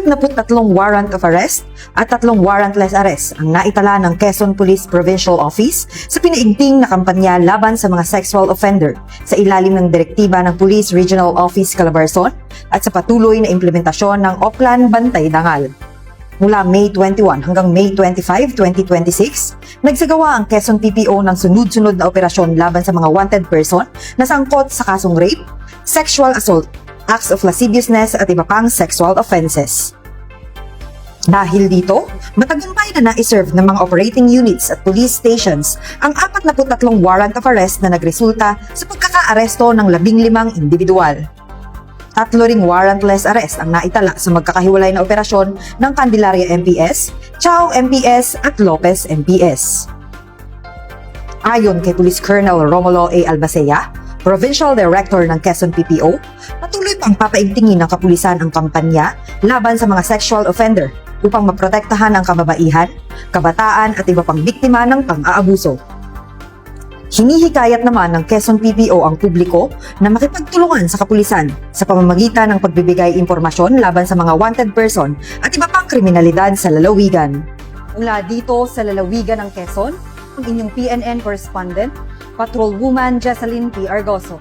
43 warrant of arrest at 3 warrantless arrest ang naitala ng Quezon Police Provincial Office sa pinaigting na kampanya laban sa mga sexual offender sa ilalim ng direktiba ng Police Regional Office Calabarzon at sa patuloy na implementasyon ng Oplan Bantay Dangal. Mula May 21 hanggang May 25, 2026, nagsagawa ang Quezon PPO ng sunod-sunod na operasyon laban sa mga wanted person na sangkot sa kasong rape, sexual assault, acts of lasciviousness at iba pang sexual offenses. Dahil dito, matagumpay na na-serve ng mga operating units at police stations ang 43 warrant of arrest na nagresulta sa pagkaka-aresto ng 15 individual. 3 ring warrantless arrest ang naitala sa magkakahiwalay na operasyon ng Candelaria MPS, Chao MPS at Lopez MPS. Ayon kay Police Colonel Romulo A. Albacea, Provincial Director ng Quezon PPO, patuloy pang papaigtingin ng kapulisan ang kampanya laban sa mga sexual offender upang maprotektahan ang kababaihan, kabataan at iba pang biktima ng pang-aabuso. Hinihikayat naman ng Quezon PPO ang publiko na makipagtulungan sa kapulisan sa pamamagitan ng pagbibigay impormasyon laban sa mga wanted person at iba pang kriminalidad sa lalawigan. Mula dito sa lalawigan ng Quezon, ang inyong PNN correspondent, Patrolwoman Jesseline P. Argoso.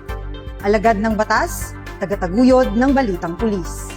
Alagad ng batas, tagataguyod ng Balitang Pulis.